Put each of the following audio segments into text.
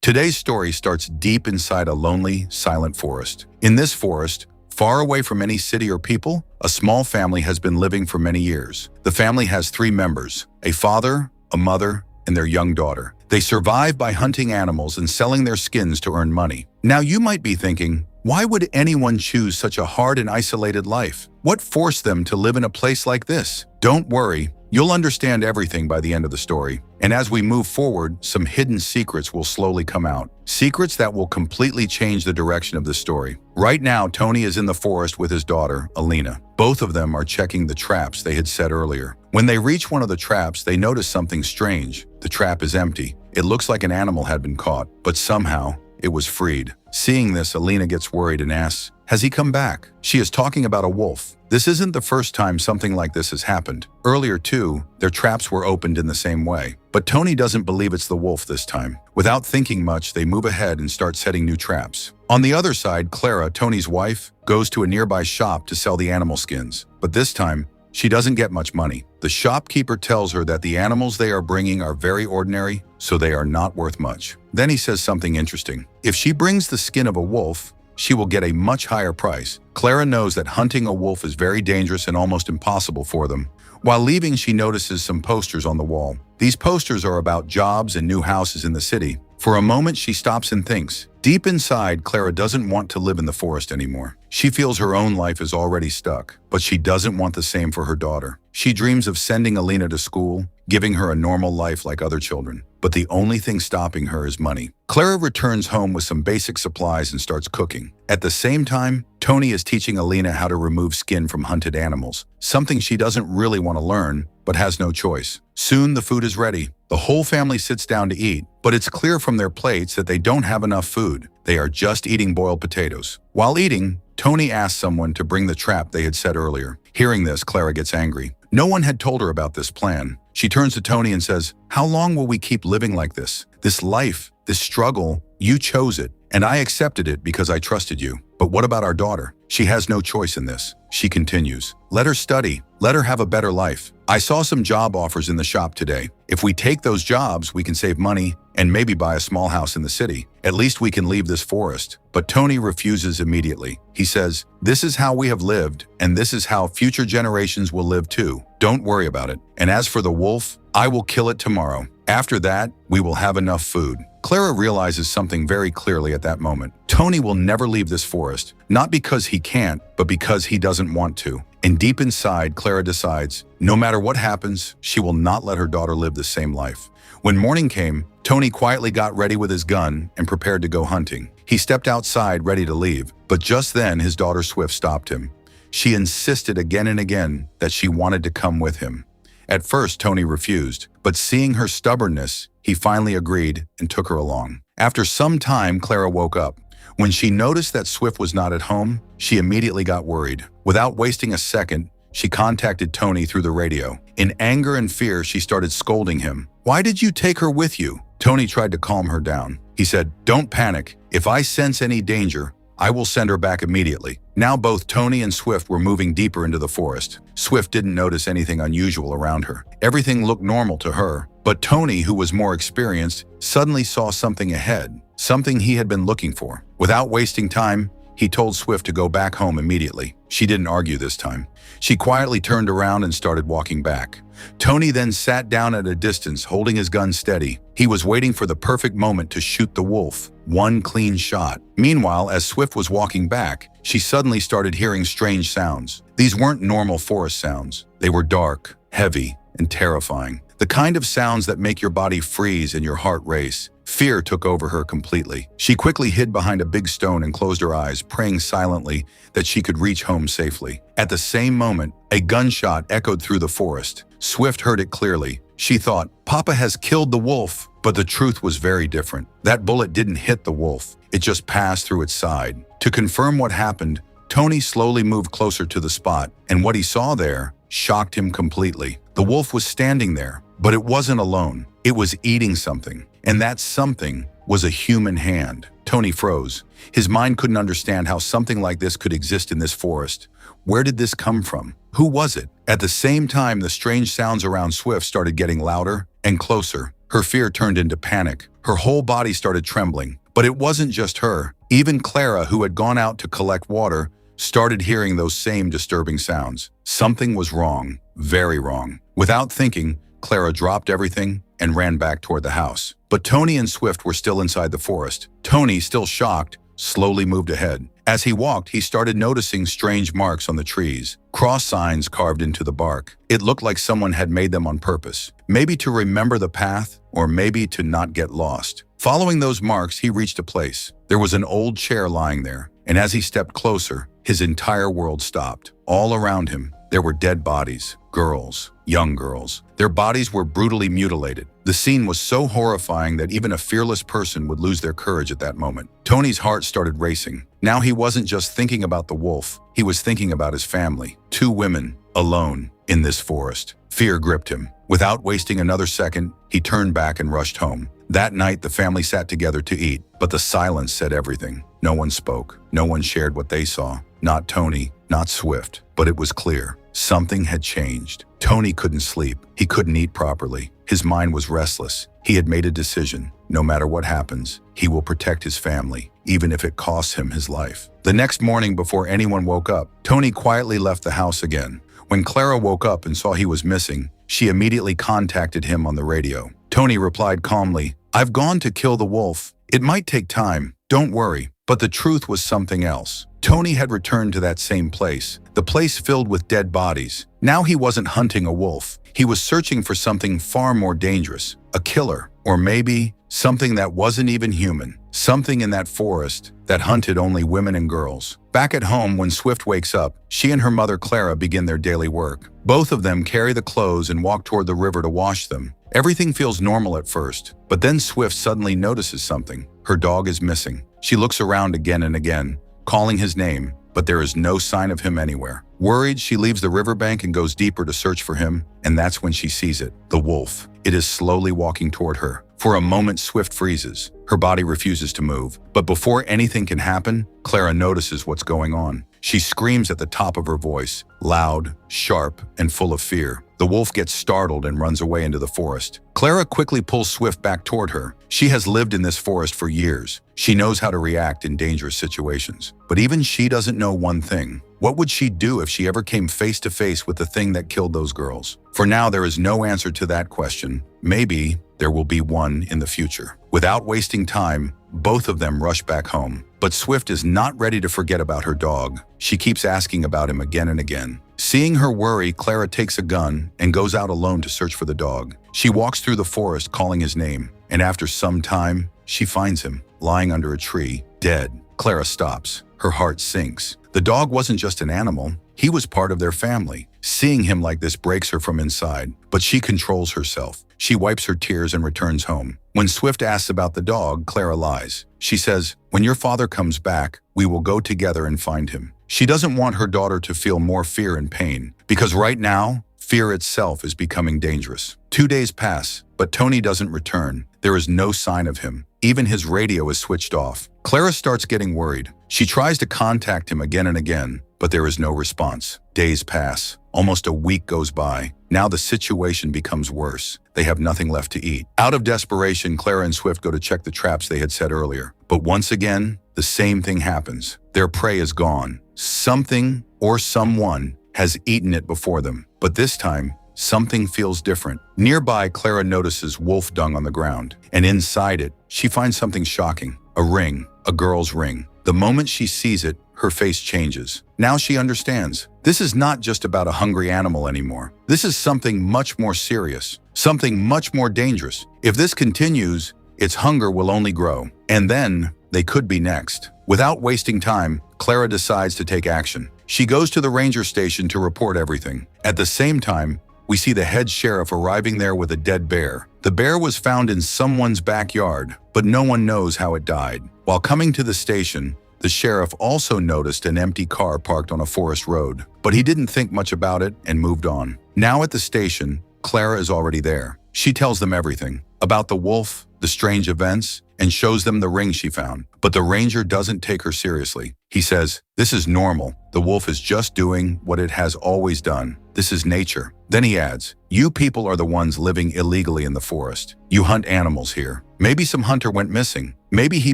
Today's story starts deep inside a lonely, silent forest. In this forest, far away from any city or people, a small family has been living for many years. The family has 3 members, a father, a mother, and their young daughter. They survive by hunting animals and selling their skins to earn money. Now you might be thinking, why would anyone choose such a hard and isolated life? What forced them to live in a place like this? Don't worry, you'll understand everything by the end of the story. And as we move forward, some hidden secrets will slowly come out. Secrets that will completely change the direction of the story. Right now, Tony is in the forest with his daughter, Alina. Both of them are checking the traps they had set earlier. When they reach one of the traps, they notice something strange. The trap is empty. It looks like an animal had been caught, but somehow it was freed. Seeing this, Alina gets worried and asks, "Has he come back?" She is talking about a wolf. This isn't the first time something like this has happened. Earlier too, their traps were opened in the same way. But Tony doesn't believe it's the wolf this time. Without thinking much, they move ahead and start setting new traps. On the other side, Clara, Tony's wife, goes to a nearby shop to sell the animal skins. But this time, she doesn't get much money. The shopkeeper tells her that the animals they are bringing are very ordinary, so they are not worth much. Then he says something interesting. If she brings the skin of a wolf, she will get a much higher price. Clara knows that hunting a wolf is very dangerous and almost impossible for them. While leaving, she notices some posters on the wall. These posters are about jobs and new houses in the city. For a moment, she stops and thinks. Deep inside, Clara doesn't want to live in the forest anymore. She feels her own life is already stuck, but she doesn't want the same for her daughter. She dreams of sending Alina to school, giving her a normal life like other children. But the only thing stopping her is money. Clara returns home with some basic supplies and starts cooking. At the same time, Tony is teaching Alina how to remove skin from hunted animals, something she doesn't really want to learn, but has no choice. Soon the food is ready. The whole family sits down to eat, but it's clear from their plates that they don't have enough food. They are just eating boiled potatoes. While eating, Tony asks someone to bring the trap they had set earlier. Hearing this, Clara gets angry. No one had told her about this plan. She turns to Tony and says, "How long will we keep living like this? This life, this struggle, you chose it, and I accepted it because I trusted you. But what about our daughter? She has no choice in this." She continues, "Let her study. Let her have a better life. I saw some job offers in the shop today. If we take those jobs, we can save money and maybe buy a small house in the city. At least we can leave this forest." But Tony refuses immediately. He says, "This is how we have lived, and this is how future generations will live too. Don't worry about it. And as for the wolf, I will kill it tomorrow. After that, we will have enough food." Clara realizes something very clearly at that moment. Tony will never leave this forest, not because he can't, but because he doesn't want to. And deep inside, Clara decides, no matter what happens, she will not let her daughter live the same life. When morning came, Tony quietly got ready with his gun and prepared to go hunting. He stepped outside ready to leave, but just then his daughter Swift stopped him. She insisted again and again that she wanted to come with him. At first, Tony refused, but seeing her stubbornness, he finally agreed and took her along. After some time, Clara woke up. When she noticed that Swift was not at home, she immediately got worried. Without wasting a second, she contacted Tony through the radio. In anger and fear, she started scolding him. "Why did you take her with you?" Tony tried to calm her down. He said, "Don't panic. If I sense any danger, I will send her back immediately." Now both Tony and Swift were moving deeper into the forest. Swift didn't notice anything unusual around her. Everything looked normal to her. But Tony, who was more experienced, suddenly saw something ahead, something he had been looking for. Without wasting time, he told Swift to go back home immediately. She didn't argue this time. She quietly turned around and started walking back. Tony then sat down at a distance, holding his gun steady. He was waiting for the perfect moment to shoot the wolf. One clean shot. Meanwhile, as Swift was walking back, she suddenly started hearing strange sounds. These weren't normal forest sounds. They were dark, heavy, and terrifying. The kind of sounds that make your body freeze and your heart race. Fear took over her completely. She quickly hid behind a big stone and closed her eyes, praying silently that she could reach home safely. At the same moment, a gunshot echoed through the forest. Swift heard it clearly. She thought, "Papa has killed the wolf." But the truth was very different. That bullet didn't hit the wolf. It just passed through its side. To confirm what happened, Tony slowly moved closer to the spot, and what he saw there shocked him completely. The wolf was standing there, but it wasn't alone. It was eating something, and that something was a human hand. Tony froze. His mind couldn't understand how something like this could exist in this forest. Where did this come from? Who was it? At the same time, the strange sounds around Swift started getting louder and closer. Her fear turned into panic. Her whole body started trembling. But it wasn't just her. Even Clara, who had gone out to collect water, started hearing those same disturbing sounds. Something was wrong, very wrong. Without thinking, Clara dropped everything and ran back toward the house. But Tony and Swift were still inside the forest. Tony, still shocked, slowly moved ahead. As he walked, he started noticing strange marks on the trees, cross signs carved into the bark. It looked like someone had made them on purpose, maybe to remember the path or maybe to not get lost. Following those marks, he reached a place. There was an old chair lying there, and as he stepped closer, his entire world stopped. All around him, there were dead bodies, girls, young girls. Their bodies were brutally mutilated. The scene was so horrifying that even a fearless person would lose their courage at that moment. Tony's heart started racing. Now he wasn't just thinking about the wolf, he was thinking about his family. 2 women, alone, in this forest. Fear gripped him. Without wasting another second, he turned back and rushed home. That night, the family sat together to eat, but the silence said everything. No one spoke. No one shared what they saw. Not Tony, not Swift, but it was clear. Something had changed. Tony couldn't sleep. He couldn't eat properly. His mind was restless. He had made a decision. No matter what happens, he will protect his family, even if it costs him his life. The next morning, before anyone woke up, Tony quietly left the house again. When Clara woke up and saw he was missing, she immediately contacted him on the radio. Tony replied calmly, "I've gone to kill the wolf. It might take time. Don't worry." But the truth was something else. Tony had returned to that same place, the place filled with dead bodies. Now he wasn't hunting a wolf. He was searching for something far more dangerous, a killer, or maybe something that wasn't even human. Something in that forest that hunted only women and girls. Back at home, when Swift wakes up, she and her mother Clara begin their daily work. Both of them carry the clothes and walk toward the river to wash them. Everything feels normal at first, but then Swift suddenly notices something. Her dog is missing. She looks around again and again, calling his name, but there is no sign of him anywhere. Worried, she leaves the riverbank and goes deeper to search for him, and that's when she sees it, the wolf. It is slowly walking toward her. For a moment, Swift freezes. Her body refuses to move. But before anything can happen, Clara notices what's going on. She screams at the top of her voice, loud, sharp, and full of fear. The wolf gets startled and runs away into the forest. Clara quickly pulls Swift back toward her. She has lived in this forest for years. She knows how to react in dangerous situations. But even she doesn't know one thing. What would she do if she ever came face to face with the thing that killed those girls? For now, there is no answer to that question. Maybe there will be one in the future. Without wasting time, both of them rush back home. But Swift is not ready to forget about her dog. She keeps asking about him again and again. Seeing her worry, Clara takes a gun and goes out alone to search for the dog. She walks through the forest calling his name, and after some time, she finds him, lying under a tree, dead. Clara stops. Her heart sinks. The dog wasn't just an animal, he was part of their family. Seeing him like this breaks her from inside, but she controls herself. She wipes her tears and returns home. When Swift asks about the dog, Clara lies. She says, "When your father comes back, we will go together and find him." She doesn't want her daughter to feel more fear and pain, because right now, fear itself is becoming dangerous. 2 days pass, but Tony doesn't return. There is no sign of him. Even his radio is switched off. Clara starts getting worried. She tries to contact him again and again, but there is no response. Days pass. Almost a week goes by. Now the situation becomes worse. They have nothing left to eat. Out of desperation, Clara and Swift go to check the traps they had set earlier. But once again, the same thing happens. Their prey is gone. Something or someone has eaten it before them. But this time, something feels different. Nearby, Clara notices wolf dung on the ground, and inside it, she finds something shocking. A ring, a girl's ring. The moment she sees it, her face changes. Now she understands. This is not just about a hungry animal anymore. This is something much more serious, something much more dangerous. If this continues, its hunger will only grow, and then they could be next. Without wasting time, Clara decides to take action. She goes to the ranger station to report everything. At the same time, we see the head sheriff arriving there with a dead bear. The bear was found in someone's backyard, but no one knows how it died. While coming to the station, the sheriff also noticed an empty car parked on a forest road, but he didn't think much about it and moved on. Now at the station, Clara is already there. She tells them everything about the wolf, the strange events, and shows them the ring she found. But the ranger doesn't take her seriously. He says, "This is normal. The wolf is just doing what it has always done." This is nature. Then he adds, you people are the ones living illegally in the forest. You hunt animals here. Maybe some hunter went missing. Maybe he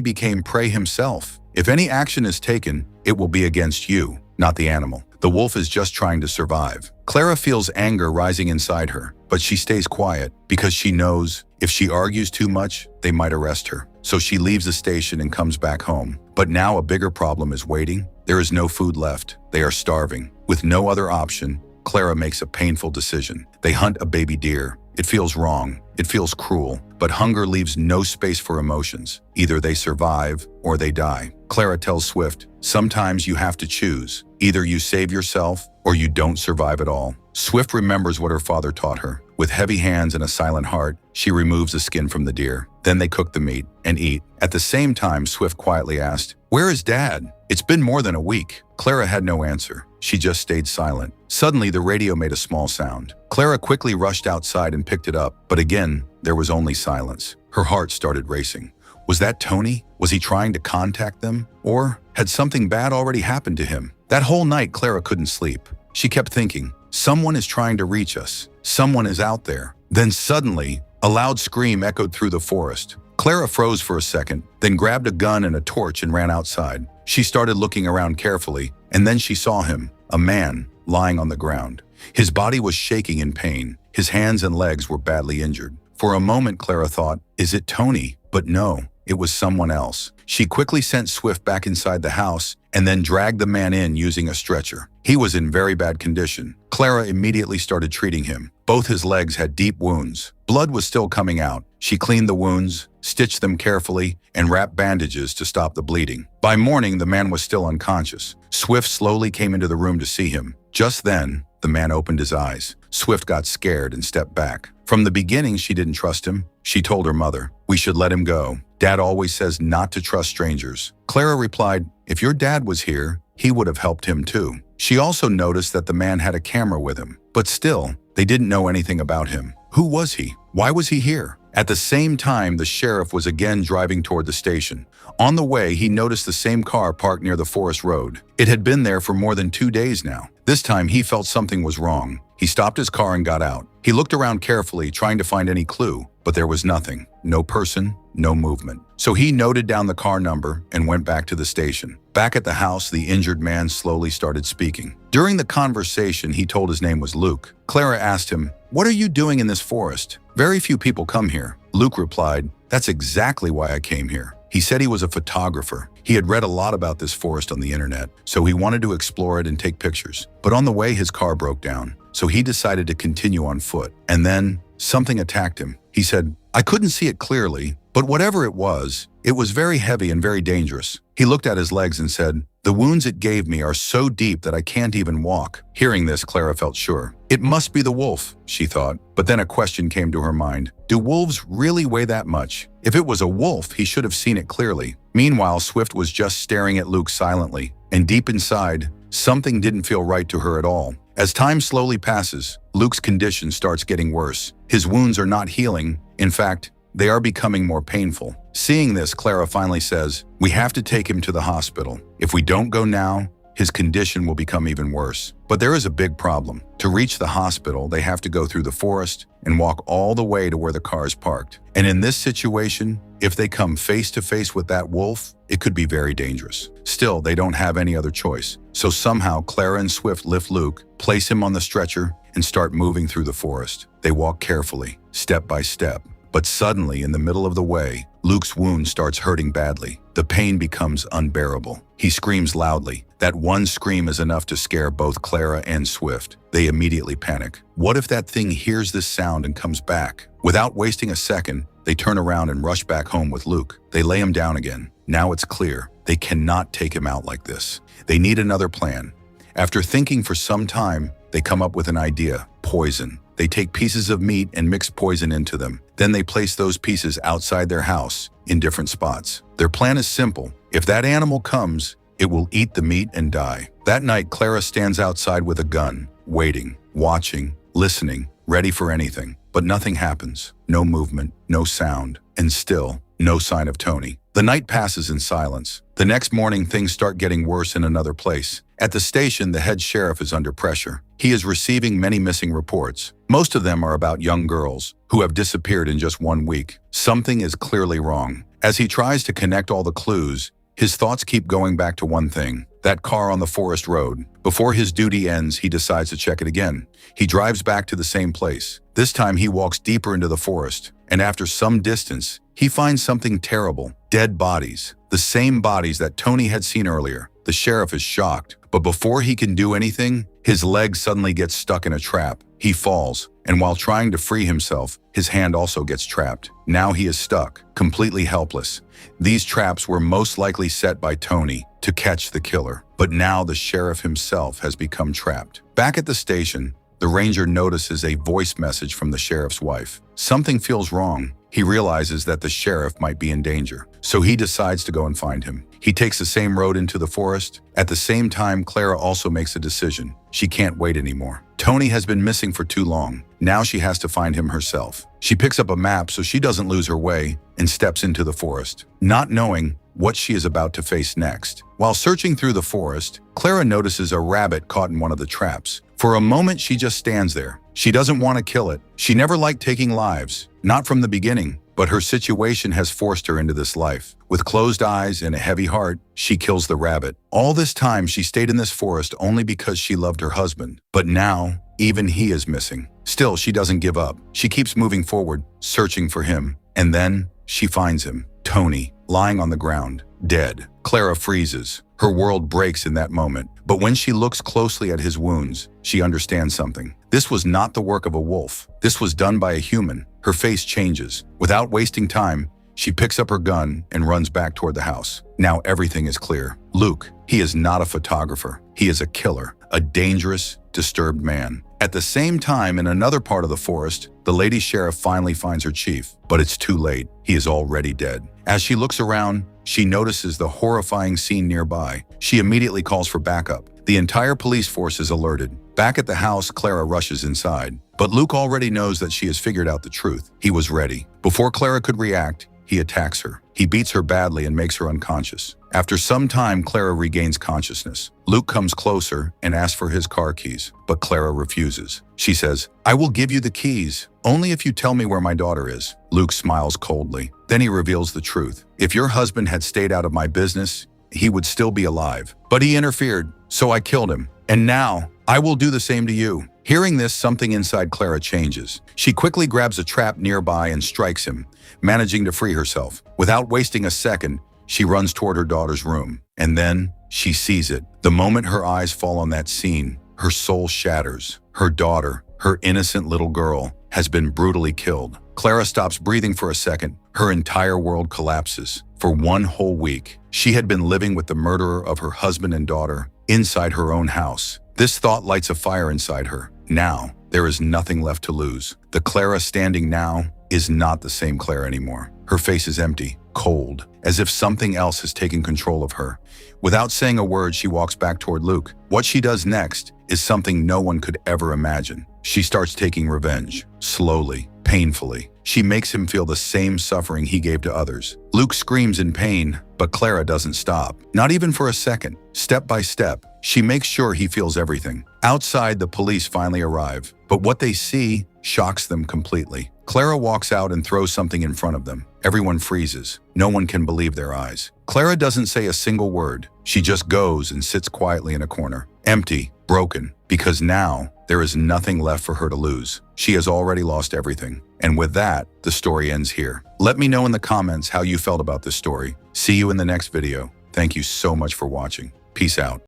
became prey himself. If any action is taken, it will be against you, not the animal. The wolf is just trying to survive. Clara feels anger rising inside her, but she stays quiet because she knows if she argues too much, they might arrest her. So she leaves the station and comes back home. But now a bigger problem is waiting. There is no food left. They are starving. With no other option, Clara makes a painful decision. They hunt a baby deer. It feels wrong. It feels cruel. But hunger leaves no space for emotions. Either they survive or they die. Clara tells Swift, sometimes you have to choose. Either you save yourself or you don't survive at all. Swift remembers what her father taught her. With heavy hands and a silent heart, she removes the skin from the deer. Then they cook the meat and eat. At the same time, Swift quietly asked, where is Dad? It's been more than a week. Clara had no answer. She just stayed silent. Suddenly, the radio made a small sound. Clara quickly rushed outside and picked it up, but again, there was only silence. Her heart started racing. Was that Tony? Was he trying to contact them? Or had something bad already happened to him? That whole night, Clara couldn't sleep. She kept thinking, someone is trying to reach us. Someone is out there. Then suddenly, a loud scream echoed through the forest. Clara froze for a second, then grabbed a gun and a torch and ran outside. She started looking around carefully, and then she saw him, a man, lying on the ground. His body was shaking in pain. His hands and legs were badly injured. For a moment, Clara thought, is it Tony? But no, it was someone else. She quickly sent Swift back inside the house and then dragged the man in using a stretcher. He was in very bad condition. Clara immediately started treating him. Both his legs had deep wounds. Blood was still coming out. She cleaned the wounds, stitched them carefully, and wrapped bandages to stop the bleeding. By morning, the man was still unconscious. Swift slowly came into the room to see him. Just then, the man opened his eyes. Swift got scared and stepped back. From the beginning, she didn't trust him. She told her mother, we should let him go. Dad always says not to trust strangers. Clara replied, if your dad was here, he would have helped him too. She also noticed that the man had a camera with him, but still, they didn't know anything about him. Who was he? Why was he here? At the same time, the sheriff was again driving toward the station. On the way, he noticed the same car parked near the forest road. It had been there for more than 2 days now. This time, he felt something was wrong. He stopped his car and got out. He looked around carefully, trying to find any clue, but there was nothing. No person, no movement. So he noted down the car number and went back to the station. Back at the house, the injured man slowly started speaking. During the conversation, he told his name was Luke. Clara asked him, what are you doing in this forest? Very few people come here. Luke replied, that's exactly why I came here. He said he was a photographer. He had read a lot about this forest on the internet, so he wanted to explore it and take pictures. But on the way, his car broke down, so he decided to continue on foot. And then something attacked him. He said, I couldn't see it clearly, but whatever it was very heavy and very dangerous. He looked at his legs and said, the wounds it gave me are so deep that I can't even walk. Hearing this, Clara felt sure. It must be the wolf, she thought. But then a question came to her mind. Do wolves really weigh that much? If it was a wolf, he should have seen it clearly. Meanwhile, Swift was just staring at Luke silently, and deep inside, something didn't feel right to her at all. As time slowly passes, Luke's condition starts getting worse. His wounds are not healing. In fact, they are becoming more painful. Seeing this, Clara finally says, we have to take him to the hospital. If we don't go now, his condition will become even worse. But there is a big problem. To reach the hospital, they have to go through the forest and walk all the way to where the car is parked. And in this situation, if they come face to face with that wolf, it could be very dangerous. Still, they don't have any other choice. So somehow, Clara and Swift lift Luke, place him on the stretcher, and start moving through the forest. They walk carefully, step by step. But suddenly, in the middle of the way, Luke's wound starts hurting badly. The pain becomes unbearable. He screams loudly. That one scream is enough to scare both Clara and Swift. They immediately panic. What if that thing hears this sound and comes back? Without wasting a second, they turn around and rush back home with Luke. They lay him down again. Now it's clear. They cannot take him out like this. They need another plan. After thinking for some time, they come up with an idea: poison. They take pieces of meat and mix poison into them. Then they place those pieces outside their house in different spots. Their plan is simple. If that animal comes, it will eat the meat and die. That night, Clara stands outside with a gun, waiting, watching, listening, ready for anything. But nothing happens. No movement, no sound, and still, no sign of Tony. The night passes in silence. The next morning, things start getting worse in another place. At the station, the head sheriff is under pressure. He is receiving many missing reports. Most of them are about young girls who have disappeared in just 1 week. Something is clearly wrong. As he tries to connect all the clues, his thoughts keep going back to one thing: that car on the forest road. Before his duty ends, he decides to check it again. He drives back to the same place. This time he walks deeper into the forest, and after some distance, he finds something terrible: dead bodies. The same bodies that Tony had seen earlier. The sheriff is shocked, but before he can do anything, his leg suddenly gets stuck in a trap. He falls, and while trying to free himself, his hand also gets trapped. Now he is stuck, completely helpless. These traps were most likely set by Tony to catch the killer, but now the sheriff himself has become trapped. Back at the station, the ranger notices a voice message from the sheriff's wife. Something feels wrong. He realizes that the sheriff might be in danger, so he decides to go and find him. He takes the same road into the forest. At the same time, Clara also makes a decision. She can't wait anymore. Tony has been missing for too long. Now she has to find him herself. She picks up a map so she doesn't lose her way and steps into the forest, not knowing what she is about to face next. While searching through the forest, Clara notices a rabbit caught in one of the traps. For a moment, she just stands there. She doesn't want to kill it. She never liked taking lives, not from the beginning, but her situation has forced her into this life. With closed eyes and a heavy heart, she kills the rabbit. All this time, she stayed in this forest only because she loved her husband. But now, even he is missing. Still, she doesn't give up. She keeps moving forward, searching for him. And then, she finds him, Tony, lying on the ground, dead. Clara freezes. Her world breaks in that moment. But when she looks closely at his wounds, she understands something. This was not the work of a wolf. This was done by a human. Her face changes. Without wasting time, she picks up her gun and runs back toward the house. Now everything is clear. Luke, he is not a photographer. He is a killer, a dangerous, disturbed man. At the same time, in another part of the forest, the lady sheriff finally finds her chief, but it's too late. He is already dead. As she looks around, she notices the horrifying scene nearby. She immediately calls for backup. The entire police force is alerted. Back at the house, Clara rushes inside. But Luke already knows that she has figured out the truth. He was ready. Before Clara could react, he attacks her. He beats her badly and makes her unconscious. After some time, Clara regains consciousness. Luke comes closer and asks for his car keys, but Clara refuses. She says, "I will give you the keys, only if you tell me where my daughter is." Luke smiles coldly. Then he reveals the truth. "If your husband had stayed out of my business, he would still be alive. But he interfered, so I killed him. And now, I will do the same to you." Hearing this, something inside Clara changes. She quickly grabs a trap nearby and strikes him, managing to free herself. Without wasting a second, she runs toward her daughter's room. And then, she sees it. The moment her eyes fall on that scene, her soul shatters. Her daughter, her innocent little girl, has been brutally killed. Clara stops breathing for a second. Her entire world collapses. For 1 whole week, she had been living with the murderer of her husband and daughter inside her own house. This thought lights a fire inside her. Now, there is nothing left to lose. The Clara standing now is not the same Clara anymore. Her face is empty, cold, as if something else has taken control of her. Without saying a word, she walks back toward Luke. What she does next is something no one could ever imagine. She starts taking revenge, slowly, painfully. She makes him feel the same suffering he gave to others. Luke screams in pain, but Clara doesn't stop. Not even for a second. Step by step, she makes sure he feels everything. Outside, the police finally arrive, but what they see shocks them completely. Clara walks out and throws something in front of them. Everyone freezes. No one can believe their eyes. Clara doesn't say a single word. She just goes and sits quietly in a corner. Empty, broken, because now there is nothing left for her to lose. She has already lost everything. And with that, the story ends here. Let me know in the comments how you felt about this story. See you in the next video. Thank you so much for watching. Peace out.